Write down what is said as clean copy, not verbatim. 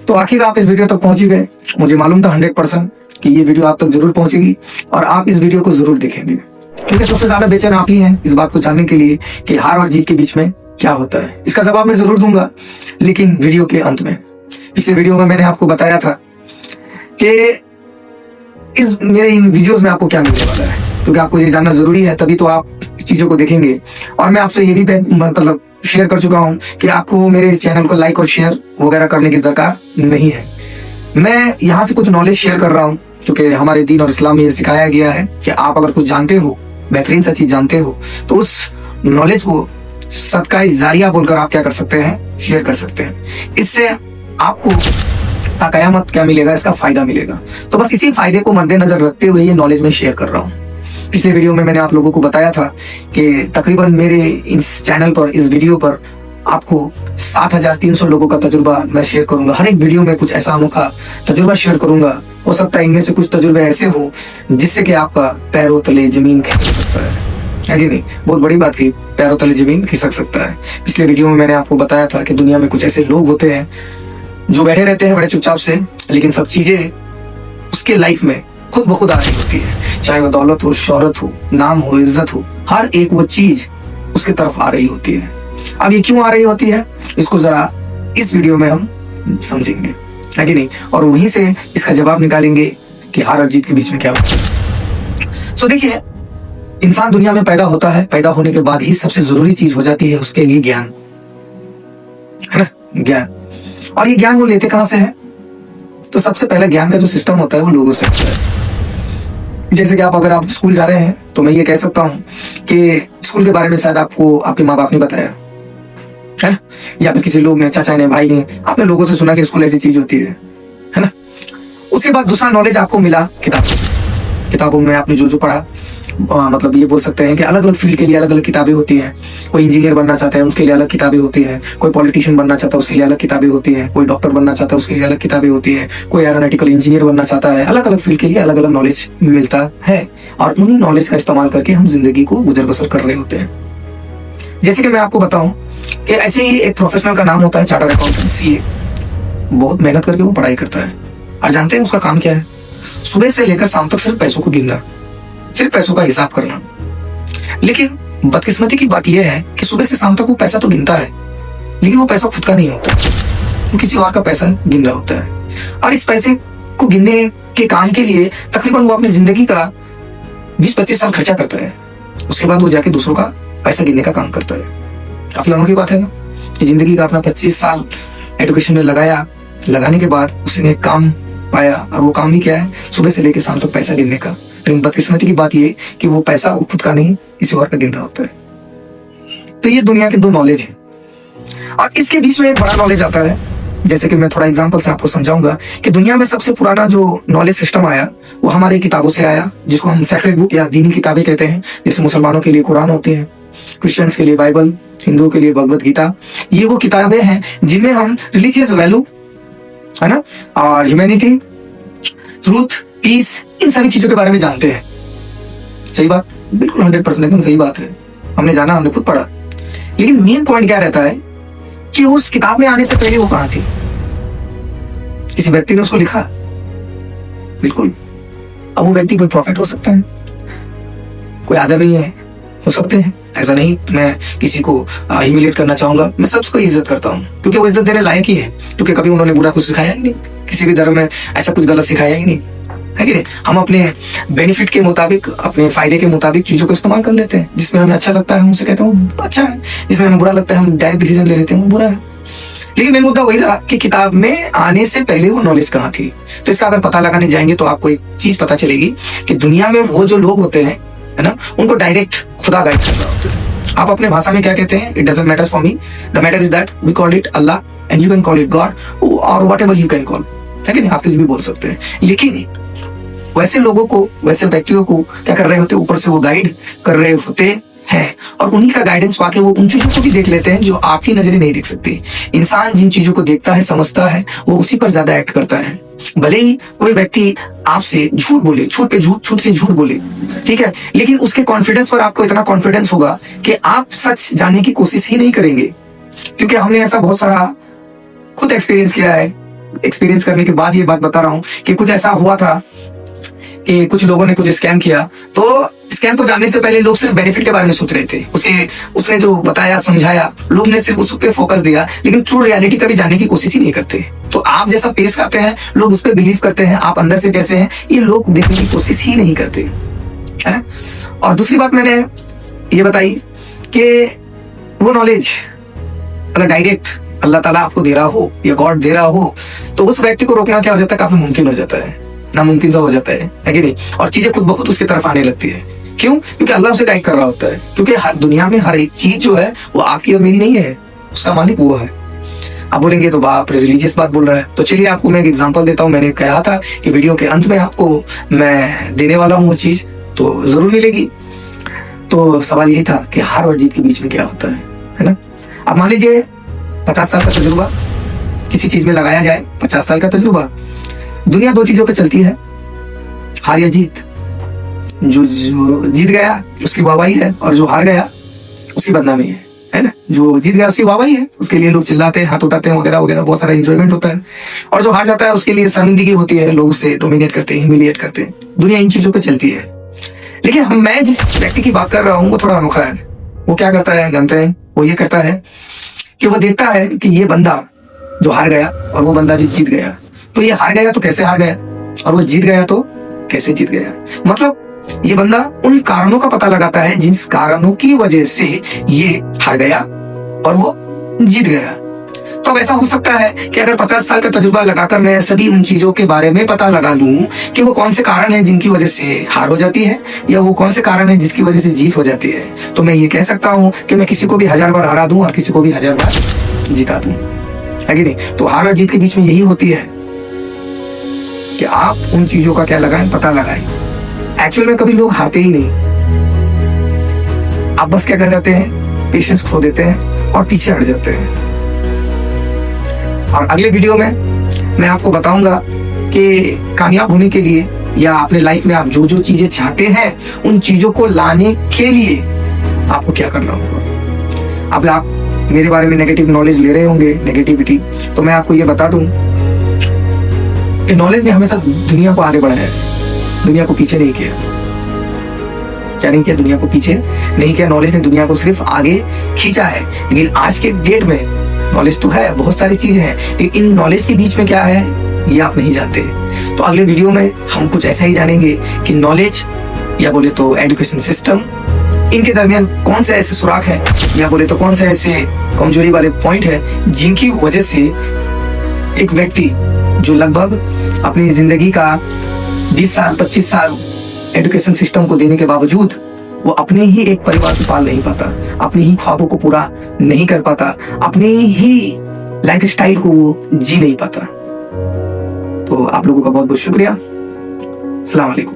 तो आखिर आप इस वीडियो तक पहुंच ही गए। मुझे मालूम था 100% कि ये वीडियो आप तक जरूर पहुंचेगी और आप इस वीडियो को जरूर देखेंगे, क्योंकि सबसे ज्यादा बेचैन आप ही हैं इस बात को जानने के लिए कि हार और जीत के बीच में क्या होता है। इसका जवाब मैं जरूर दूंगा, लेकिन वीडियो के अंत में। पिछले वीडियो में मैंने आपको बताया था कि इस मेरे इन वीडियोस में आपको क्या मिलने वाला है, क्योंकि आपको ये जानना जरूरी है, तभी तो आप इस चीजों को देखेंगे। और मैं आपसे ये भी मतलब शेयर कर चुका हूँ कि आपको मेरे इस चैनल को लाइक और शेयर वगैरह करने की दरकार नहीं है। मैं यहाँ से कुछ नॉलेज शेयर कर रहा हूँ, क्योंकि हमारे दीन और इस्लाम में ये सिखाया गया है कि आप अगर कुछ जानते हो, बेहतरीन सा चीज जानते हो, तो उस नॉलेज को सदका जारिया बोलकर आप क्या कर सकते हैं, शेयर कर सकते हैं। इससे आपको क़यामत क्या मिलेगा, इसका फायदा मिलेगा। तो बस इसी फायदे को मद्देनजर रखते हुए ये नॉलेज में शेयर कर रहा हूँ। पिछले वीडियो में मैंने आप लोगों को बताया था कि तकरीबन मेरे इस चैनल पर, इस वीडियो पर आपको 7300 लोगों का तजुर्बा मैं शेयर करूंगा। हर एक वीडियो में कुछ ऐसा अनोखा तजुर्बा शेयर करूंगा। हो सकता है इनमें से कुछ तजुर्बे ऐसे हो जिससे कि आपका पैरों तले जमीन खिसक सकता है कि नहीं। बहुत बड़ी बात की, पैरों तले जमीन खिसक सकता है। पिछले वीडियो में मैंने आपको बताया था कि दुनिया में कुछ ऐसे लोग होते हैं जो बैठे रहते हैं बड़े चुपचाप से, लेकिन सब चीजें उसके लाइफ में खुद ब खुद आ रही होती है। चाहे वो दौलत हो, शोहरत हो, नाम हो, इज्जत हो, हर एक वो चीज उसके तरफ आ रही होती है। अब ये क्यों आ रही होती है, इसको जरा इस वीडियो में हम समझेंगे, है कि नहीं, और वहीं से इसका जवाब निकालेंगे कि हार और जीत के बीच में क्या होता है। सो देखिए, इंसान दुनिया में पैदा होता है, पैदा होने के बाद ही सबसे जरूरी चीज हो जाती है उसके लिए ज्ञान, है ना, ज्ञान। और ये ज्ञान वो लेते कहां से है? तो सबसे पहले ज्ञान का जो सिस्टम होता है वो लोगों से होता है। जैसे कि अगर आप स्कूल जा रहे हैं तो मैं ये कह सकता हूँ कि स्कूल के बारे में शायद आपको आपके माँ बाप ने बताया है ना, या फिर किसी लोग ने, चाचा ने, भाई ने, आपने लोगों से सुना कि स्कूल ऐसी चीज होती है ना। उसके बाद दूसरा नॉलेज आपको मिला किताबों में आपने जो जो पढ़ा। मतलब ये बोल सकते हैं कि अलग अलग फील्ड के लिए अलग अलग किताबें होती हैं। कोई इंजीनियर बनना चाहता है, उसके लिए अलग किताबें होती हैं। कोई पॉलिटिशियन बनना चाहता है, उसके लिए अलग किताबें होती हैं। कोई डॉक्टर बनना चाहता है, उसके लिए अलग किताबें होती हैं। कोई एरोनॉटिकल इंजीनियर बनना चाहता है, अलग अलग फील्ड के लिए अलग अलग नॉलेज मिलता है, और उन्हीं नॉलेज का इस्तेमाल करके हम जिंदगी को गुजर बसर कर रहे होते हैं। जैसे कि मैं आपको बताऊं कि ऐसे ही एक प्रोफेशनल का नाम होता है चार्टर्ड अकाउंटेंट, सीए। बहुत मेहनत करके वो पढ़ाई करता है, और जानते हैं उसका काम क्या है? सुबह से लेकर शाम तक सिर्फ पैसों को गिनना, सिर्फ पैसों का हिसाब करना। लेकिन बदकिस्मती की बात यह है कि सुबह से शाम तक वो पैसा तो गिनता है, लेकिन वो पैसा खुद का नहीं होता, वो किसी और का पैसा गिन रहा होता है। और इस पैसे को गिनने के काम के लिए तकरीबन वो अपनी जिंदगी का 20-25 साल खर्चा करता है। उसके बाद वो जाके दूसरों का पैसा गिनने का काम करता है। काफी अनोखी बात है ना, कि जिंदगी का अपना 25 साल एजुकेशन में लगाया, लगाने के बाद उसने एक काम पाया, और वो काम भी क्या है? सुबह से लेकर शाम तक पैसा गिनने का। लेकिन बदकिस्मती की बात ये कि वो पैसा वो खुद का नहीं, किसी और का गिन रहा होता है। तो ये दुनिया के दो नॉलेज है, और इसके बीच में एक बड़ा नॉलेज आता है। जैसे कि मैं थोड़ा एग्जांपल से आपको समझाऊंगा कि दुनिया में सबसे पुराना जो नॉलेज सिस्टम आया वो हमारी किताबों से आया, जिसको हम सेक्रेड बुक या दीनी किताबें कहते हैं। जैसे मुसलमानों के लिए कुरान होती है, क्रिश्चियंस के लिए बाइबल, हिंदुओं के लिए भगवत गीता। ये वो किताबें हैं जिनमें हम रिलीजियस वैल्यू, है ना, और ह्यूमैनिटी, ट्रूथ, पीस, इन सारी चीजों के बारे में जानते हैं। सही बात, बिल्कुल 100% एकदम सही बात है। हमने जाना, हमने खुद पढ़ा। लेकिन मेन पॉइंट क्या रहता है कि उस किताब में आने से पहले वो कहां थी? किसी व्यक्ति ने उसको लिखा? बिल्कुल। अब वो व्यक्ति कोई प्रॉफिट हो सकता है, कोई आदमी है, हो सकते हैं। ऐसा नहीं मैं किसी को ह्यूमिलेट करना चाहूंगा, मैं सबको इज्जत करता हूँ, क्योंकि वो इज्जत देने लायक ही है, क्योंकि कभी उन्होंने बुरा कुछ सिखाया ही नहीं, किसी भी धर्म में ऐसा कुछ गलत सिखाया ही नहीं, है कि नहीं। हम अपने बेनिफिट के मुताबिक, अपने फायदे के मुताबिक चीजों को इस्तेमाल कर लेते हैं। जिसमें हमें अच्छा लगता है हम उसे कहते हैं अच्छा है, जिसमें हमें बुरा लगता है हम डायरेक्ट डिसीजन ले लेते हैं वो बुरा है। लेकिन मेन मुद्दा वही रहा कि किताब में आने से पहले वो नॉलेज कहाँ थी। तो इसका अगर पता लगाने जाएंगे तो आपको एक चीज पता चलेगी कि दुनिया में वो जो लोग होते हैं, है ना, उनको डायरेक्ट खुदा गाइड कर रहा होता है। आप अपने भाषा में क्या कहते हैं? It doesn't matters for me, the matter is that we call it Allah and you can call it God और व्हाटएवर यू कैन कॉल, है कि नहीं। आप कुछ भी बोल सकते हैं। लेकिन वैसे लोगों को, वैसे व्यक्तियों को क्या कर रहे होते हैं? ऊपर से वो गाइड कर रहे होते हैं, और उन्हीं का गाइडेंस पाके वो उन चीजों को भी देख लेते हैं जो आपकी नजरें नहीं देख सकती। इंसान जिन चीजों को देखता है, समझता है, वो उसी पर ज्यादा एक्ट करता है। भले ही कोई व्यक्ति आपसे झूठ बोले, झूठ पे झूठ, झूठ से झूठ बोले, ठीक है, लेकिन उसके कॉन्फिडेंस पर आपको इतना कॉन्फिडेंस होगा कि आप सच जानने की कोशिश ही नहीं करेंगे। क्योंकि हमने ऐसा बहुत सारा खुद एक्सपीरियंस किया है एक्सपीरियंस करने के बाद ये बात बता रहा हूँ कि कुछ ऐसा हुआ था कि कुछ लोगों ने कुछ स्कैम किया। तो स्कैम को जानने से पहले लोग सिर्फ बेनिफिट के बारे में सोच रहे थे। उसने जो बताया समझाया, लोग ने सिर्फ उस पे फोकस दिया, लेकिन ट्रू रियलिटी कभी जानने की कोशिश ही नहीं करते। तो आप जैसा पेश करते हैं, लोग उस पर बिलीव करते हैं, आप अंदर से कैसे हैं ये लोग देखने की कोशिश ही नहीं करते, है ना। और दूसरी बात मैंने ये बताई कि वो नॉलेज अगर डायरेक्ट अल्लाह ताला आपको दे रहा हो या गॉड दे रहा हो, तो उस व्यक्ति को रोकना क्या हो जाता है, काफी मुमकिन हो जाता है, नामुमकिन सा हो जाता है कि नहीं। और चीजें खुद बहुत उसकी तरफ आने लगती है। क्यों? क्योंकि अल्लाह उसे गाइड कर रहा होता है। क्योंकि हर दुनिया में हर एक चीज जो है वो आपकी और मेरी नहीं है, उसका मालिक वो है। आप बोलेंगे तो बाप रिलीजियस बात बोल रहा है। तो चलिए आपको मैं एक एग्जांपल देता हूँ। मैंने कहा था कि वीडियो के अंत में आपको मैं देने वाला हूँ वो चीज, तो जरूर मिलेगी। तो सवाल यही था कि हार और जीत के बीच में क्या होता है ना। अब मान लीजिए 50 साल का तजुर्बा किसी चीज में लगाया जाए, 50 साल का तजुर्बा। दुनिया दो चीजों पे चलती है, हार या जीत। जो जीत गया उसकी वाहवाही है, और जो हार गया उसकी बदनामी है ना। जो जीत गया उसकी वाहवाही है, उसके लिए लोग चिल्लाते हैं, हाथ उठाते हैं, वगैरह वगैरह, बहुत सारा एंजॉयमेंट होता है। और जो हार जाता है उसके लिए शर्मिंदगी होती है, लोग उसे डोमिनेट करते हैं, ह्यूमिलिएट करते हैं। दुनिया इन चीजों पे चलती है। लेकिन मैं जिस व्यक्ति की बात कर रहा हूँ वो थोड़ा अनोखा है। वो क्या करता है जानते हैं? वो ये करता है कि वो देखता है कि ये बंदा जो हार गया और वो बंदा जो जीत गया, तो ये हार गया तो कैसे हार गया, और वो जीत गया तो कैसे जीत गया। मतलब ये बंदा उन कारणों का पता लगाता है जिन कारणों की वजह से ये हार गया और वो जीत गया। तो अब ऐसा हो सकता है कि अगर 50 साल का तजुर्बा लगाकर मैं सभी उन चीजों के बारे में पता लगा लूं कि वो कौन से कारण हैं जिनकी वजह से हार हो जाती है, या वो कौन से कारण हैं जिसकी वजह से जीत हो जाती है, तो मैं ये कह सकता हूं कि मैं किसी को भी 1000 बार हरा दूं और किसी को भी 1000 बार जिता दूं, है कि नहीं। तो हार और जीत के बीच में यही होती है कि आप उन चीजों का क्या लगाएं, पता लगाएं। एक्चुअल में कभी लोग हारते ही नहीं। आप बस क्या कर जाते हैं, पेशेंस खो देते हैं और पीछे हट जाते हैं। और अगले वीडियो में मैं आपको बताऊंगा कि कामयाब होने के लिए या अपने लाइफ में आप जो जो चीजें चाहते हैं उन चीजों को लाने के लिए आपको क्या करना होगा। अब आप मेरे बारे में नेगेटिव नॉलेज ले रहे होंगे, नेगेटिविटी, तो मैं आपको ये बता दूं कि नॉलेज ने हमेशा दुनिया को आगे बढ़ाया है, दुनिया को पीछे नहीं किया। क्या नहीं किया? दुनिया को पीछे नहीं किया। नॉलेज ने दुनिया को सिर्फ आगे खींचा है। लेकिन आज के डेट में नॉलेज तो है, बहुत सारी चीजें हैं, लेकिन इन नॉलेज के बीच में क्या है ये आप नहीं जानते। तो अगले वीडियो में हम कुछ ऐसा ही जानेंगे कि नॉलेज या बोले तो एजुकेशन सिस्टम, इनके दरमियान कौन से ऐसे सुराख है या बोले तो कौन से ऐसे कमजोरी वाले पॉइंट है जिनकी वजह से एक व्यक्ति जो लगभग अपनी जिंदगी का 20 साल 25 साल एजुकेशन सिस्टम को देने के बावजूद वो अपने ही एक परिवार को पाल नहीं पाता, अपने ही ख्वाबों को पूरा नहीं कर पाता, अपने ही लाइफ स्टाइल को वो जी नहीं पाता। तो आप लोगों का बहुत बहुत शुक्रिया। अस्सलाम वालेकुम।